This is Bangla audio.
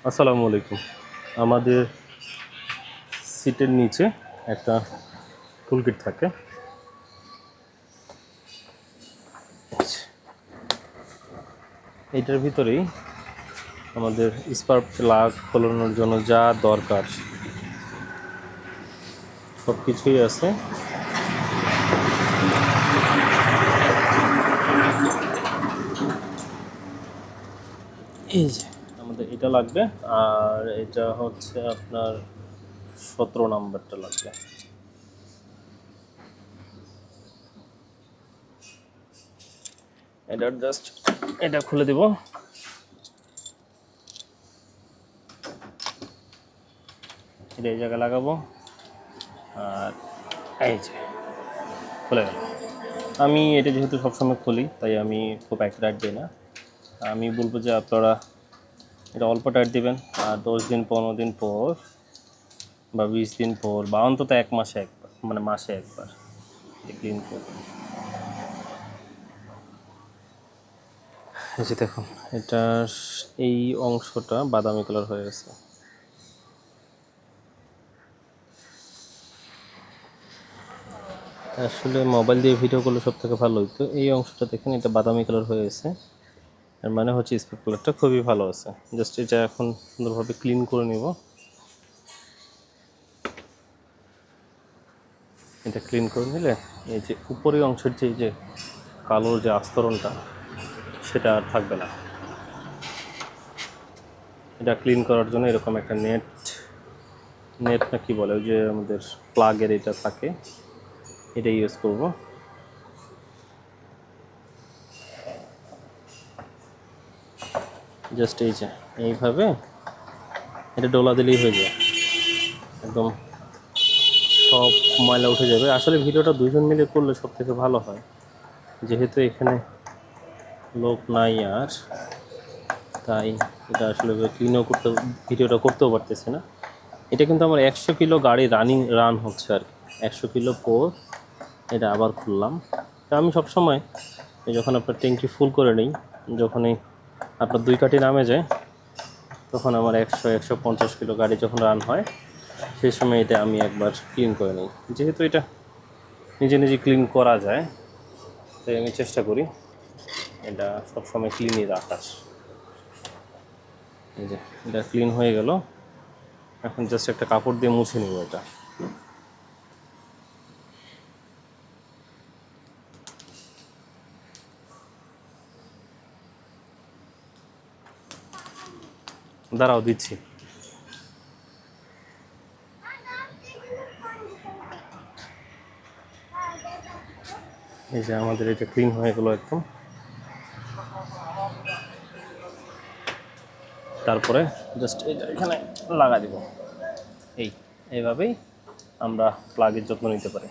আসসালামু আলাইকুম। আমাদের সিটের নিচে একটা টুলকিট থাকে। এইটার ভিতরেই আমাদের স্পার্ক প্লাগ খোলানোর জন্য যা দরকার সব কিছুই আছে। এই যে আমাদের এটা লাগবে, আর এটা হচ্ছে আপনার 17 নাম্বারটা লাগবে। এটার জাস্ট এটা খুলে দিব। এটা এই জায়গায় লাগাবো, আর এই যে খুলে গেল। আমি এটা যেহেতু সবসময় খুলি তাই আমি খুব একটা টাইট দিই না। আমি বলবো যে আপনারা এটা অল্প টাইট দিবেন, আর 10 দিন 15 দিন পর বা 20 দিন পর বা অন্তত 1 মাসে একবার, মানে মাসে একবার ক্লিন করবেন। এই যে দেখুন, এটার এই অংশটা বাদামি কালার হয়ে গেছে। আসলে মোবাইল দিয়ে ভিডিও করলে সব থেকে ভালো হইতো। এই অংশটা দেখেন, এটা বাদামি কালার হয়ে গেছে, এর মানে হচ্ছে স্পার্ক প্লাগটা খুবই ভালো আছে। জাস্ট এটা এখন সুন্দরভাবে ক্লিন করে নিব। এটা ক্লিন করে নিলে এই যে উপরের অংশের যে কালোর যে আস্তরণটা সেটা আর থাকবে না। এটা ক্লিন করার জন্য এরকম একটা নেট না কি বলে, ওই যে আমাদের প্লাগের এটা থাকে, এটা ইউজ করব। জাস্ট এই যে এইভাবে এটা ডোলা দিলেই হয়ে যায়, একদম সব ময়লা উঠে যাবে। আসলে ভিডিওটা দুজন মিলে করলে সব থেকে ভালো হয়, যেহেতু এখানে লোক নাই আর, তাই এটা আসলে ভিডিওটা করতেও পারতেছি না। এটা কিন্তু আমার 100 কিলো গাড়ি রান হচ্ছে আর কি। 100 কিলো পর এটা আবার খুললাম। তা আমি সবসময় যখন আপনার ট্যাঙ্কি ফুল করে নিই, যখনই আপনার 2 কাঠি নামে যায়, তখন আমার 100-150 কিলো গাড়ি যখন রান হয়, সেই সময় এটা আমি একবার ক্লিন করে নিই। যেহেতু এটা নিজে নিজে ক্লিন করা যায়, তাই আমি চেষ্টা করি এটা সবসময় ক্লিনই রাখার। এই যে এটা ক্লিন হয়ে গেল, এখন জাস্ট একটা কাপড় দিয়ে মুছে নিব এটা। দাঁড়াও, দিচ্ছি। এই যে আমাদের এটা ক্লিন হয়ে গেল একদম। তারপরে জাস্ট এটা এখানে লাগা দিব। এইভাবেই আমরা প্লাগের যত্ন নিতে পারি।